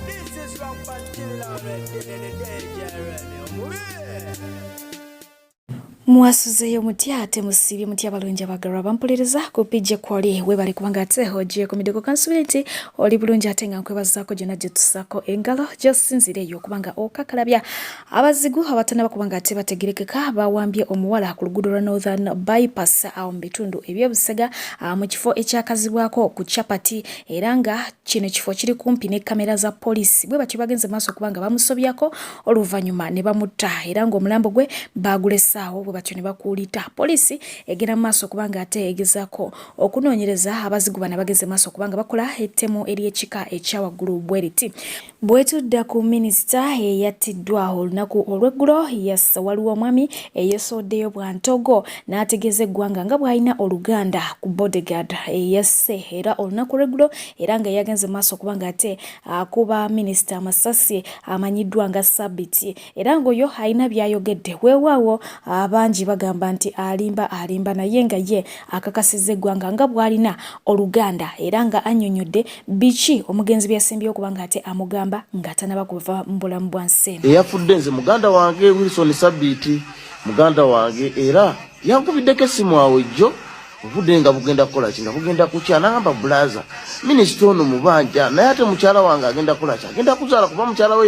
This is from Bagala in the day. Mwasuzeyo mutya ate musibye mutya balungi abagala bampuliriza kupijja kwali we bali kubanga ate hoje ku midego kansubility oli bulungi ate nga nkwebazaako gyonna gye tusako engalo gyosinzireyo kubanga okakalabya abazigu abatanaba kubanga ate bategerekeka bawambye omuwala ku luguudo lwa Northern Bypass awo mu bitundu eby'Obusega mu kifo ekyakazibwako ku Chapati era nga kino kifo kiri kumpi ne kamera za polisi bwe batyo bagenze maaso kubanga bamusobyako oluvannyuma ne bamutta era nga omulambo gwe bagulesaawo batyo ne bakuulita polisi egera maaso kubanga ate egezako okunoonyereza abazigu bana bageze maaso kubanga bakola ettemu ery'ekika ekyawaggulu bweriti bwetudda ku minisita eyattiddwa olunaku olw'eggulo waliwo omwami eyeesoddeyo bwantogo n'ategeeza eggwanga nga bw'alina oluganda ku bodyguard eyasse era olunaku olw'eggulo era nga yagenze maaso kubanga ate akuba minisita amasasi amanyiddwa nga Sabiti era ng'oyo alina by'ayogedde weewaawo banji bagamba nti alimba naye nga ye akakasiza eggwanga nga bwalina oluganda era nga annyonnyodde biki omugenzi byasembyeyo kubanga ate amugamba nga tanaba kuva mu bulamu bwa nsi eyafudde nze muganda wange Wilson Sabiti muganda wange era yankubiddeko essimu awo ejjo obudde nga bugenda kukola ki nga bugenda kukya n'agamba bulaza minisita ono mubanja naye ate mukyala wange agenda kukola ki agenda kuzaala kuba mukyala we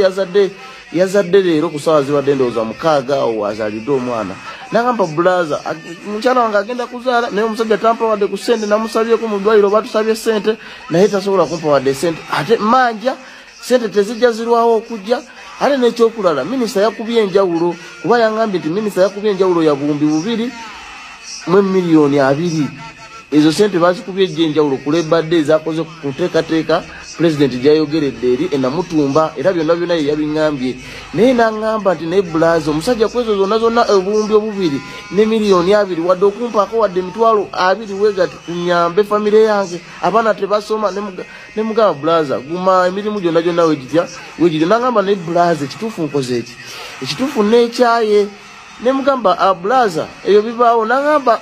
yazadde leero ku ssaawa zibadde ndowooza 6 azaalidde omwana n'agamba bulaza mukyala wange agenda kuzaala naye omusajja tampawadde ku ssente namusabyeko mu ddwaliro batusabye ssente naye tasobola kumpawadde ssente ate manja ssente tezijja zirwawo okujja ate n'ekyokulala minisita yakubye enjawulo kuba yangambye nti minisita yakubye enjawulo ya buwumbi 2 milioni 2 ezo sente bazikubye ejjenjawulo kulebadde zakoze kuteekateeka president jayogeredde eri enamutumba era byonna yabingambye naye n'angamba nti naye bulaza omusajja kwezo zonna obuwumbi 2 ne milioni 2 wadde okumpaako wadde emitwalo 2 wegati kunyambe famire yange abaana tebasoma ne mugamba bulaza guma emirimu gyonna wegitya n'angamba naye bulaza ekituufu nkoze eki ekituufu n'ekyaye ne mugamba bulaza eyo bibaawo n'angamba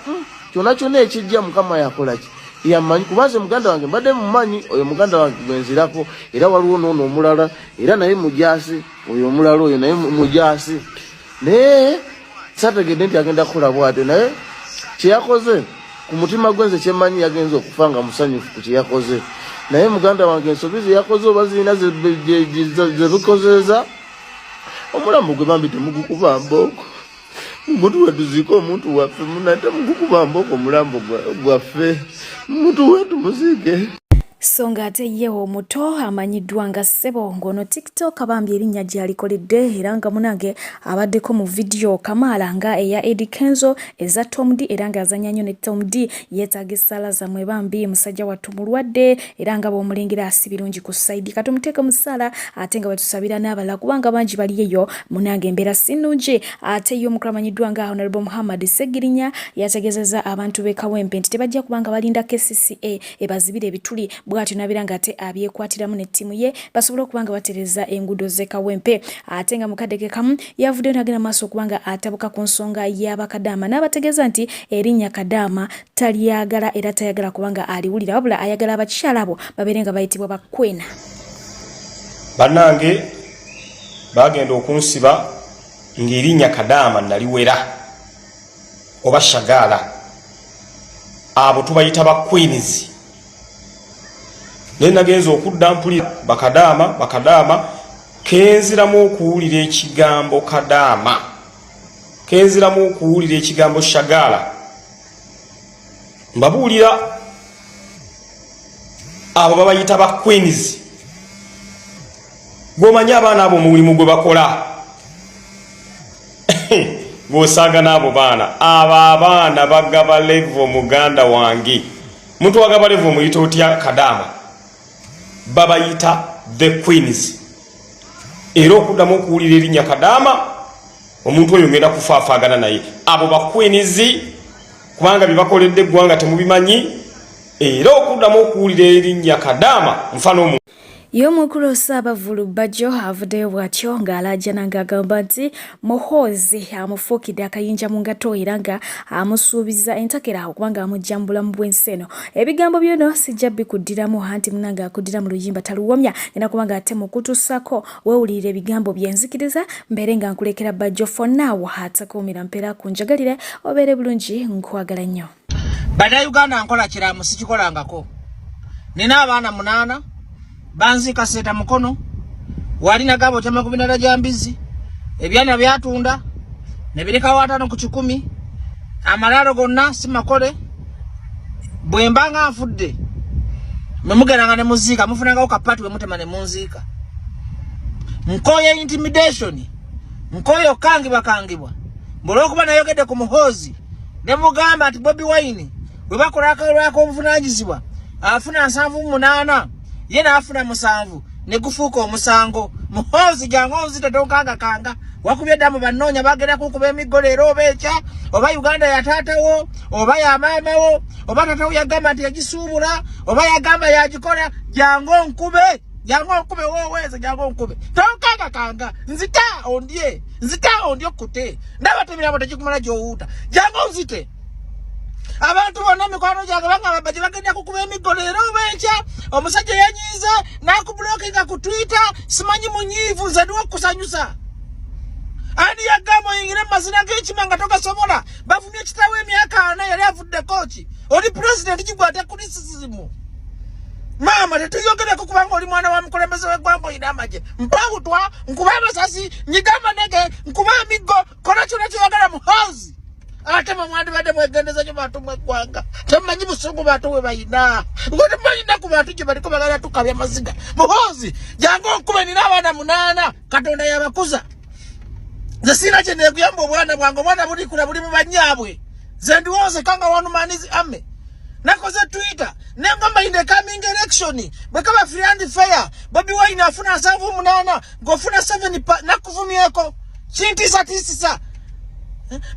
kyonna ekijja mukama yakola ki yamanyi kubaze muganda wange mbadde mumanyi oyo muganda wange gwenzirako era waliwo n'ono omulala era naye mujaasi oyo omulala oyo naye mujaasi naye sategedde nti agenda kukola bwate naye kyeyakoze ku mutima gwenze kyemanyi yagenza okufa nga musanyufu ku kyeyakoze naye muganda wange ensobi zeyakoze oba zirina zebikozeeza omulambo gwe bambi temugukuba mboko Mutu wetu ziko omuntu waffe munate mugukuba mboko mulambo gwaffe mutu wetu muzike songa ate ye omuto amanyiddwa nga Ssebo ngono TikTok abambye erinnya gy'alikoledde era nga munange abaddeko mu video Kamala nga eya Eddie Kenzo eza Tom D era nga azanya nnyo ne Tom D yeetaaga essala zammwe bambi musajja wattu mulwadde era nga bw'omulingira si birungi ku side katumuteeke mu ssala ate nga bwetusabira n'abalala kubanga bangi bali eyo munange embeera si nnungi ate ye omukulu amanyiddwa nga Honorable Muhammad Segirinya yategeezezza abantu b'e Kawempe nti tebajja kubanga balinda KCCA ebazibira ebituli bwatyo nabiranga ate abyekwatiramu ne ttiimu ye basobola okubanga batereza enguudo z'e Kawempe ate nga mukadde kamu yavuddeyo n'agenda maaso okubanga atabuka ku nsonga y'abakadaama n'abategeeza nti erinnya kadaama talyagala era tayagala kubanga aliwulira wabula ayagala abakyala abo babeere nga bayitibwa bakwena bannange bagenda okunsiba ng'erinnya kadaama naliwera oba shagaala abo tubayita bakwenizi Nena genzo okudda mpulira bakadaama kenziramu okuwulira ekigambo kadaama kenziramu okuwulira ekigambo shagala mbabuulira abo babayita ba queens gomanya abaana abo mulimu gwe bakola gosanga nabo baana abaana bagaba level muganda wange muntu wagaba level muyita otya kadaama babayita the queens era okuddamu okuwulira erinnya kadaama omuntu oyo ngenda kufaafagana naye abo ba queens kubanga bibakoledde eggwanga temubimanyi era okuddamu okuwulira erinnya kadaama nfano Y'omukulu Ssaabavulu Bajjo avuddeyo bw'atyo ng'alajana ng'agamba nti muhoozi amufuukidde akayinja mu ngato era nga amusuubiza entakera okuba ng'amujja mu bulamu bw'ensi eno. Ebigambo by'ono sijja bikuddiramu anti munanga akuddira mu luyimba taluwomya era kuba ng'ate mukutuusako weewulirira ebigambo bye nzikiriza mbeere nga nkulekera Bajjo for now atakuumira mpeera ku njagalire obeere bulungi nkwagala nnyo. Bannayuganda nkola kiramu sikikolangako. Nina abaana 8 banzika seta mukono walina gabo chama 10 jambizi ebyana byatunda ne bireka 5 ku 10 amalalo gonna simakole bwembanga afudde memugeranga ne muzika mufunanga okapatu we mutema ne munzika nkoye intimidation nkoye okangibwa mbolokuba nayogedde ku muhozi ne mugamba ati Bobi Wine bwe bakolaka lwako obuvunanyizibwa afuna 7 yena afuna 7 ne gufuuka omusango muhozi jango nzita kanga wakubye damu banonya bagera kukuba emigolero obecha oba Uganda ya tatawo oba ya mamawo oba tatawo yagamba nti yagisuubula oba yagamba yagikola jango nkube woweze jango nkube kanga nzita ondye kute ndabatemira batakikumala jowuta jango nzite abantu bonna mikwano gyange bangaba bagenda kukuba emigolero obecha omusajja yanyiza nakublokinga ku Twitter simanyi munyivu nzadwa kusanyusa ani yagamo yingire mazina g'ekimanga togasobola bavumye kitawe emyaka 4 yali avudde kochi oli president kigwate criticism mama tetuyogere kubanga oli mwana wa mukulembeze w'eggwanga oyina amaje mpawutwa nkuba amasasi nyigamba nege nkuba emigo kola kyonna kyoyagala muhozi ate mwandi bade mwegendeza nyo bantu mweggwanga temumanyi busungu bantu we bayina ngote bayina ku bantu gye baliko bagala tukabya maziga muhozi jango nkube nina abaana 8 katonda yabakuza nze sina kye neguyamba obwana bwange obwana buli kula buli mu banyabwe nze ndiwoze kanga wanumanizi ame nakoze Twitter nengamba in the coming election bwekaba free and fair Bobi Wine afuna 7 ngofuna 7 nakuvumyeko kintisisa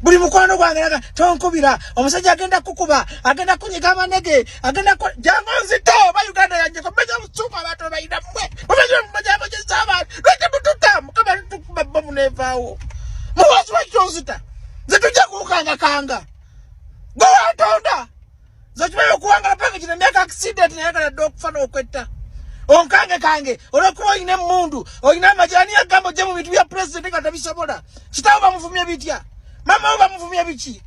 buli mukwano gwange naga tonkubira omusajja agenda kukuba agenda kunyiga amanege agenda jango nzito ba Uganda yanje ko beja musuka abantu bayina mwe babaje mujisaba lwete mututamu kama tukuba bomu nevaawo muwazi wa kyozita zetuja kukanga go atonda zetubayo kuwanga panga kina myaka accident na dokufana okwetta onkange olwokuba oyina emundu oyina amajani agambo gye mu bintu bya president nga tabisobola kitawo bamuvumye bitya mama oba muvumye biki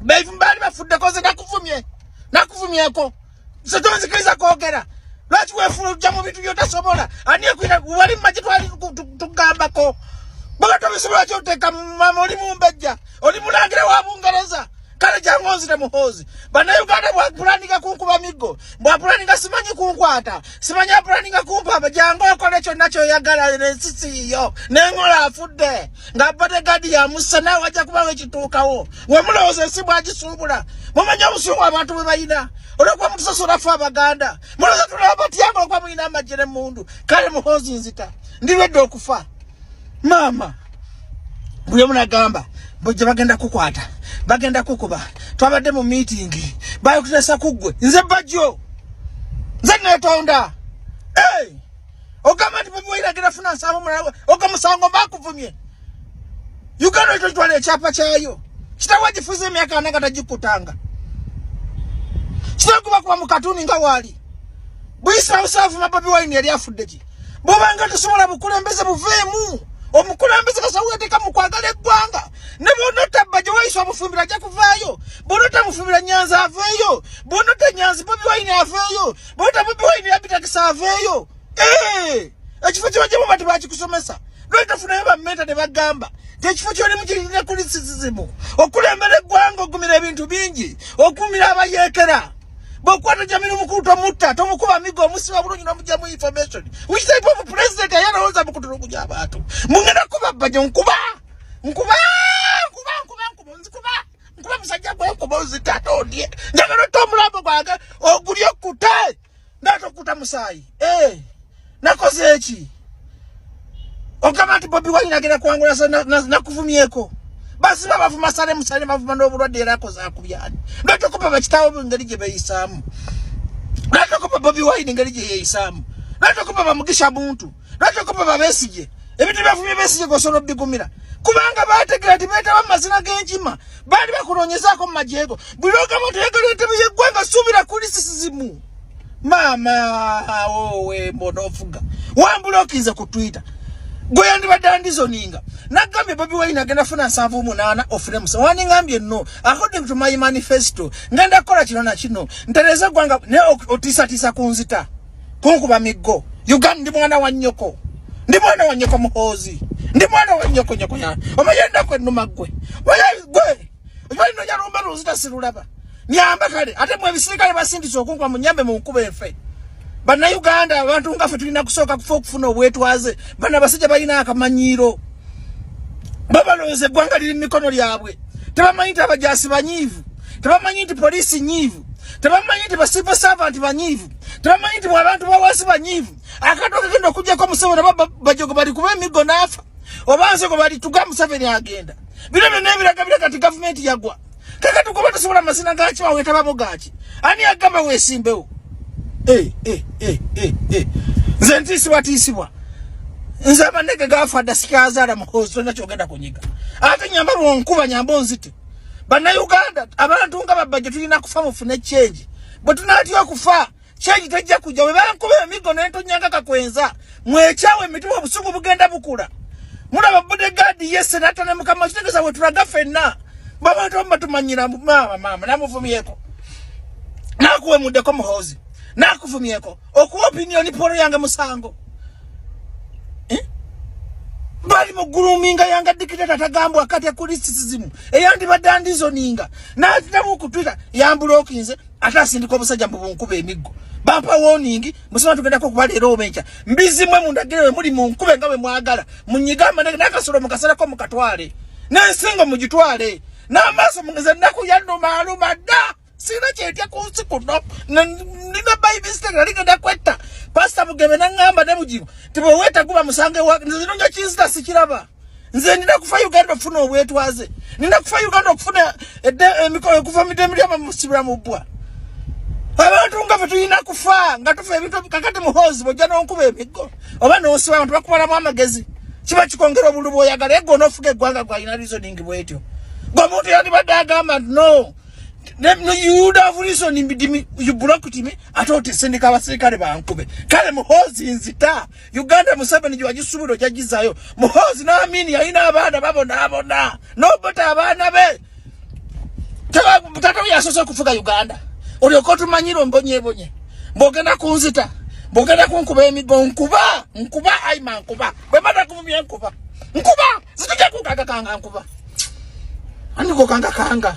bali bafudde koze nakuvumyeko setonzikiriza kwogera lwaki wefuna ojja mu bintu byotasobola ani ekwira wali mmaje twali tugambako bwaba tobisobola kyoteeka mama oli mumbejja oli mulangira wa Bungereza kale jangu nzire muhozi Bannayuganda bwapulaninga kunkuba migo bwapulaninga simanyi kunkwata simanyi apulaninga kumpaba jangu okole kyonna kyoyagala n'ensisi yo n'engola afudde nga bodyguard ya musa nawe wajja kubawo ekituukawo wemulowooza ensi bwagisuubula mumanyi obusungu abantu bwe bayina olwokuba mutusosola ffe Abaganda mulowooza tulaba batyanga olwokuba mulina amagye n'emmundu kale muhozi nzita ndiredde okufa mama buli omu nagamba bojja bagenda kukwata bagenda kukuba twabadde mu meeting bayokutesa kugwe nze Bajjo nze netonda ogamba nti Bobi Wine agenda funa 7 ogamusango bakuvumye Uganda etotwala ekyapa kyayo kitawa gifuza emyaka 4 katagikutanga kitakuba kuba mu katuni nga wali buyisa busavuma Bobi Wine yali afudde ki bwobanga tosobola bukulembeze buveemu omukulembeze kasaweteka mu kwagala eggwanga ne bonota Bajjo wayisa omufumbira ajja kuvaayo bonota mufumbira Nyanza aveeyo bonota Nyanzi Bobi Wine aveeyo bonota Bobi Wine yabitakisa aveeyo ekifo kyabajjamu bati bakikusomesa lwetafunayo bammenta ne bagamba tekifo kyolimu kirina kulisizimu okulembera eggwanga ogumira ebintu bingi okumira abayeekera bokwata jamini mukulu tomutta tomukuba migo omusiba bulungi n'omugyamu information which type of president ayalowooza mukutulugunya abantu mungenda kuba Bajjo nkuba musajja gwe nkuba ozita tondye njagala otta omulambo gwange ogulye okute ndatokuta musaayi nakoze eki ogamba nti Bobi Wine agenda kuwangula nakuvumyeko basi bavuma sale musale bavuma n'obulwadde era akoze akubyani ndatokupa bakitawo ngeri gye beeyisaamu ndatokupa Bobi Wine ngeri gye yeeyisaamu Lwaki okuba bamugisha muntu? Lwaki okuba babesije? Ebintu byafumye besije gosono bigumira. Kubanga bategera tibeta amazina g'enkima. Bali bakulonyezaako mu majego. Buloga muntu yegerete byegwanga subira kuli sisizimu. Mama owe mbonofuga. Wambulokiza ku Twitter. Gwe ndi badandizo ninga. Nagambye Bobi Wine agenda funa 7-8 ofune musa. Wani ngambye no. According to my manifesto. Ngenda kola kino na kino. Ntereza gwanga ne otisa kunzita. Kunkuba migo. Uganda ndi mwana wa nnyoko. Ndi mwana wa nnyoko muhozi. Ndi mwana wa nnyoko nnyoko ya. Omayenda kwe numa gwe. Gwe. Omanyi no nyalumba rozita sirulaba. Nyamba kale ate mwe bisirikale basindise okunkwa munyambe mu nkube efe. Bana Uganda abantu ngafe tulina kusoka kufuna obwetwaze. Bana basajja balina akamanyiro. Babaloze gwanga liri mikono lyabwe. Tebamanyi nti abajasi banyivu. Tebamanyi nti polisi nyivu. Tebamanyi nti civil servant banyivu. Tebamanyi nti abantu bawasi banyivu. Akatoka kendo kujjako Museveni Bajjo bali kuba emigo nafa. Obanze ko bali tuga Museveni agenda. Bino nebiraga kati government yagwa. Kaka tukoba tusobola masina gachi waweta babogachi. Ani agamba wesimbewo. Nze ntisibwa. Nze amanege gafa dasikazala muhozo na kyogenda kunyiga. Ate nyamba bonkuba nyambo nzite. Bana Uganda abantu nga babajje tulina kufa mufune change. Bwe tunatya kufa change tajja kujja we bankuba emigo nento nyanga kakwenza. Mwechawe mituwa busungu bugenda bukula. Muna bodyguard yese natane mukama kitegeza we tulaga fenna. Baba tomba tumanyira mama namuvumiyeko. Nakuwe mudeko muhozi. Nakuvumiyeko. Okuwa opinion polo yange musango. Bali muguruminga yanga dikitata tagambo akati kuli sisizimu. Eyandi badandizo ninga. Na tabu ku Twitter yambulokinze atasindiko busajja mbubunkuba emigo. Bampa warning musoma tugenda ko kubalero obencha. Mbizimwe mundagire muri mu nkube ngawe mwagala. Munyigama nakasolo mukasala ko mukatwale. Nensingo mujitwale. Namaso mungeze nakuyando maluma da. Sina kyetya ku nsiku no. Nina Bible study ligenda kwetta. Pastor Mugeme nangamba ne mujibu. Tibo weta kuba musange wa nzinonga chinzita sikiraba. Nze ndina kufa Uganda ofuna obwetwaze. Nina kufa Uganda okufuna emikono kufa midemiri ama musibira mubwa. Abantu ngafe tuyina kufa nga tufa ebintu kakati muhozi bojana onkuba emigo. Oba no siba abantu bakubala mu amagezi. Kiba kikongera obulubo oyagala ego nofuge gwanga kwa ina reasoning bwetyo. Gwa muntu yandi badagamba no. No, you would have reason you blocked me. I thought the Seneca was secret about Kube. Kale Mohozi in Zita. Uganda Museveni, you are just Subudo Jajizayo. Mohozi na mini, I know about the Babona. No, but Abanabe. Tato Yasosa Kufuga Uganda. Or your Kotu Maniro Bonye Bonye. Bogana Kunzita. Bogana Kunkube, Nkuba, Aiman Kuba. Bemada Kumi and Kuba. Nkuba, Zikaku Kanga Kuba. And go Kanga.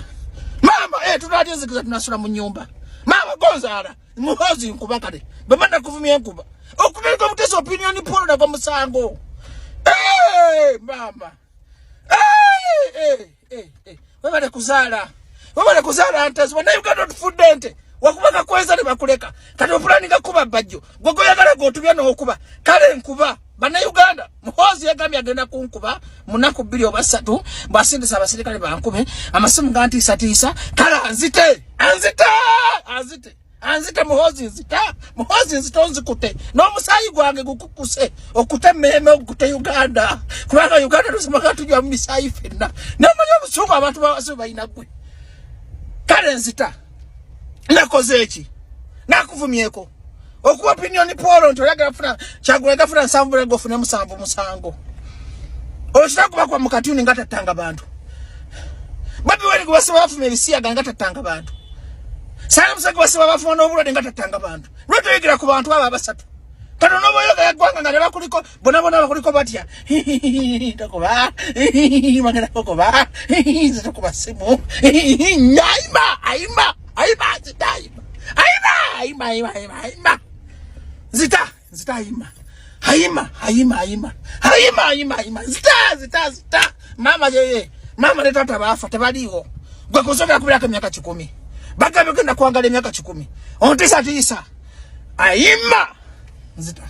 Mama tunati zikiza tunasura mu nyumba. Mama gonzara muhozi nkubakale. Bamanda kuvumia nkuba. Okubeka mutesa opinion polo na kwa musango. Mama. Wabale kuzala antas wana Uganda tufudente. Wakubaka kweza ne bakuleka. Kati opulani ngakuba Bajjo. Gogo yagala gotubya no okuba. Kale nkuba. Bana Uganda muhozi yagambye agenda kunkuba munaku 2 oba 3 basindisa abasirikale bankube amasimu ganti satisa kala anzite muhozi nzita onzikute no musayi gwange gukukuse okute meme okute Uganda kubanga Uganda tusema tujwa misayi fenna namanyo busuku abantu bawase bayina gwe kale nzita nakozeeki nakuvumyeko okuwa opinion polo ntolaga funa chagwega funa samvule gofuna musango oshitakuba kwa mukatuni ngatatanga bantu Bobi Wine kubasiba bafume ebisiya gangatatanga bantu Sala musaka basiba bafuna obulode ngatatanga bantu lweto yigira ku bantu aba basatu kano nobo yoga yagwanga ngala kuliko bona bakuliko batya takoba magana kokoba zitokuba simu aima Zita mama yeye mama leta tabafa tabaliwo gwe kusoka kubira myaka 10 bagabe kwenda kuangalia myaka 10 ontisa tisa aima Zita